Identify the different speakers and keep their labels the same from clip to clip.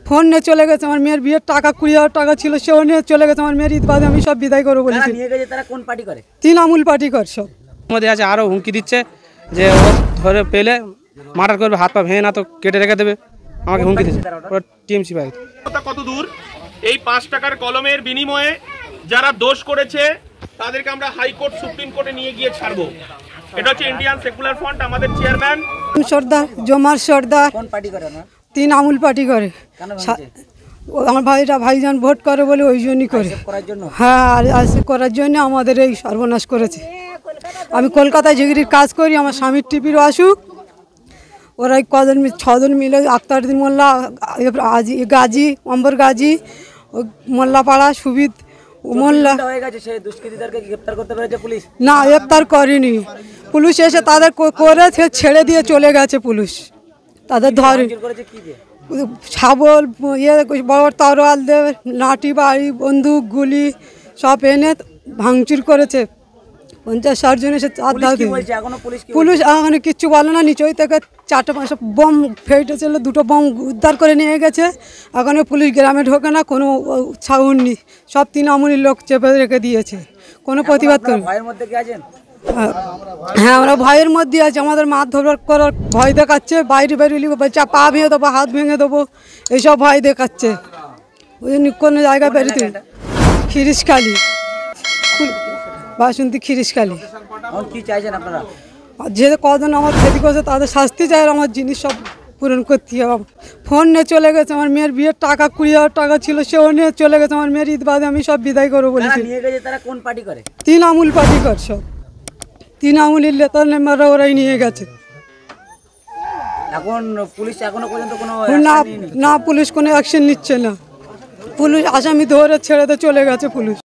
Speaker 1: Phone নিয়ে চলে গেছে। আমার মেয়ের বিয়ের টাকা 20,000 টাকা ছিল, সেও নিয়ে চলে গেছে। আমার মেয়ের ঈদ বাদে আমি সব বিদায় করবো বলেছি। তৃণমূল পার্টি করে সব
Speaker 2: মধ্যে আছে, আরও হুমকি দিচ্ছে যে ও ধরে পেলে মার্ডার করবে, হাত পা ভেঙে না তো কেটে রেখে দেবে, আমাকে হুমকি দিচ্ছে। টিএমসি পার্টি
Speaker 3: কত দূর এই 5 টাকার কলমের বিনিময়ে যারা দোষ করেছে তাদেরকে আমরা হাইকোর্ট সুপ্রিম কোর্টে নিয়ে গিয়ে ছাড়বো। এটা হচ্ছে ইন্ডিয়ান সেকুলার ফ্রন্ট, আমাদের চেয়ারম্যান
Speaker 1: সর্দার জমার সর্দার।
Speaker 4: কোন পার্টি করে না?
Speaker 1: তৃণমূল পার্টি করে। আমার ভাইজান ভোট করে বলে ওই জন্যই করে। হ্যাঁ, আর করার জন্য আমাদের এই সর্বনাশ করেছে। আমি কলকাতায় ঝিগড়ির কাজ করি, আমার স্বামীর টিপিরও আসুক। ওরা কজন 6 জন মিলে আক্তারুদ্দিন মোল্লা, গাজী, অম্বর গাজী, মোল্লাপাড়া, সুবিদ মোল্লা। না, গ্রেপ্তার করেনি পুলিশ। এসে তাদের করে ছেড়ে দিয়ে চলে গেছে পুলিশ। তাদের ধরে ছাগল, বড় বড় তরোয়াল দেবে, লাঠি, বাড়ি, বন্দুক, গুলি সব এনে ভাঙচুর করেছে। 50-60 জন এসে পুলিশ এখনো কিচ্ছু বলে না। নিচই থেকে 4-5 বোম ফেটেছিল, 2টো বোম উদ্ধার করে নিয়ে গেছে। এখনো পুলিশ গ্রামে ঢোকে না, কোনো ছাউন নেই। সব তৃণমূলের লোক চেপে রেখে দিয়েছে, কোনো প্রতিবাদ করে। হ্যাঁ, আমরা ভয়ের মধ্যে আছি। আমাদের মারধর করার ভয় দেখাচ্ছে। বাইরে বেরিয়ে বলছে পা ভেঙে দেবো, হাত ভেঙে দেবো, এইসব ভয় দেখাচ্ছে। ওই জন্য কোনো জায়গায় বেরোতে খিরিশখালি, বাসন্তী খিরিশখালি।
Speaker 4: কি চাইছেন আপনারা?
Speaker 1: যে কজন আমার ক্ষতি করছে তাদের শাস্তি চাই, আর আমার জিনিস সব পূরণ করতে হবে। ফোন নিয়ে চলে গেছে। আমার মেয়ের বিয়ের টাকা 20,000 টাকা ছিল, সেও নিয়ে চলে গেছে। আমার মেয়ের ঈদ বাদে আমি সব বিদায় করবো বলেছি।
Speaker 4: কোন পার্টি করে?
Speaker 1: তৃণমূল পার্টি করে সব। তৃণমূলের নেতা মেম্বাররা ওরাই নিয়ে গেছে।
Speaker 4: এখন পুলিশ এখনো পর্যন্ত কোনো
Speaker 1: না, পুলিশ কোনো অ্যাকশন নিচ্ছে না। পুলিশ আসামি ধরে ছেড়েতে চলে গেছে পুলিশ।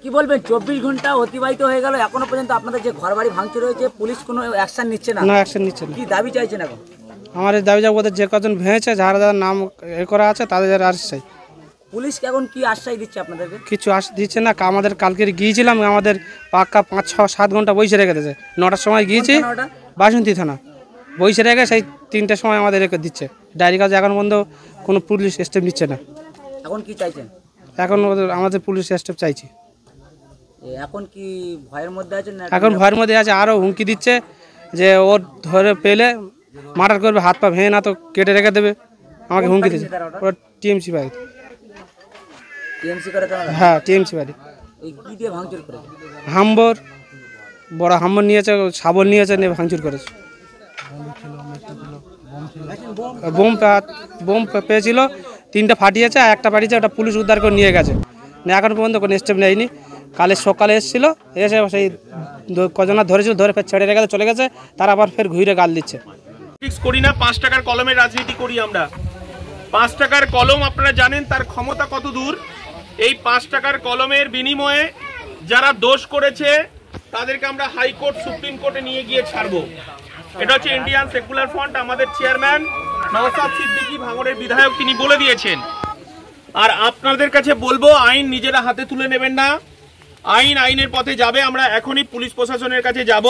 Speaker 4: কি বলবেন? 24 ঘন্টা অতিবাহিত হয়ে গেল, এখনো পর্যন্ত আপনাদের যে ঘরবাড়ি ভাঙচুর হয়েছে পুলিশ কোনো অ্যাকশন নিচ্ছে না।
Speaker 2: না, অ্যাকশন নিচ্ছে না।
Speaker 4: কি দাবি চাইছেন এখন?
Speaker 2: আমার এই দাবি যাবো, ওদের যে কজন ভেঙেছে, যারা যারা নাম করা আছে তাদের আশ্বাস।
Speaker 4: পুলিশ এখন কি আশ্বাস দিচ্ছে আপনাদেরকে?
Speaker 2: কিছু দিচ্ছে না। আমাদের কালকে গিয়েছিলাম, আমাদের পাক্কা 5-6-7 ঘন্টা বসে রেখে দিয়েছে। 9টার সময় গিয়েছি, বাসন্তী থানা বসে রেখে সেই 3টার সময় আমাদের রেখে দিচ্ছে। ডায়েরি কাজ এখন পর্যন্ত কোনো পুলিশ স্টেপ নিচ্ছে না।
Speaker 4: এখন কি চাইছেন?
Speaker 2: এখন আমাদের পুলিশ স্টেপ চাইছি।
Speaker 4: এখন কি ভয়ের মধ্যে আছেন?
Speaker 2: এখন ভয়ের মধ্যে আছে, আরও হুমকি দিচ্ছে যে ওর ধরে পেলে মার্ডার করবে, হাত পা ভেঙে না তো কেটে রেখে দেবে, আমাকে হুমকি দিচ্ছে। ওরা টিএমসি পার্টি। হ্যাঁ, টিএমসি পার্টি। হাম্বর, বড় হাম্বর নিয়েছে, শাবল নিয়েছে, নিয়ে ভাঙচুর করেছে। বোম পেয়েছিল, 3টা ফাটিয়েছে, আর একটা ফাটিয়েছে, ওটা পুলিশ উদ্ধার করে নিয়ে গেছে। এখন পর্যন্ত কোনো স্টেপ নেয়নি। কালে সকালে এসেছিলো, এসে সেই কজনা ধরেছিল, ধরে ফের ছেড়ে রেখে চলে গেছে। তারা আবার ফের ঘুরে গাল দিচ্ছে।
Speaker 3: করি না, 5 টাকার কলমের রাজনীতি করি আমরা। 5 টাকার কলম আপনারা জানেন তার ক্ষমতা কত দূর। এই 5 টাকার কলমের বিনিময়ে যারা দোষ করেছে তাদেরকে আমরা হাইকোর্ট সুপ্রিম কোর্টে নিয়ে গিয়ে ছাড়বো। এটা হচ্ছে ইন্ডিয়ান সেকুলার ফ্রন্ট, আমাদের চেয়ারম্যান নওশাদ সিদ্দিকী, ভাঙড়ের বিধায়ক, তিনি বলে দিয়েছেন। আর আপনাদের কাছে বলবো, আইন নিজেরা হাতে তুলে নেবেন না। আইনের পথে যাবে। আমরা এখনই পুলিশ প্রশাসনের কাছে যাব।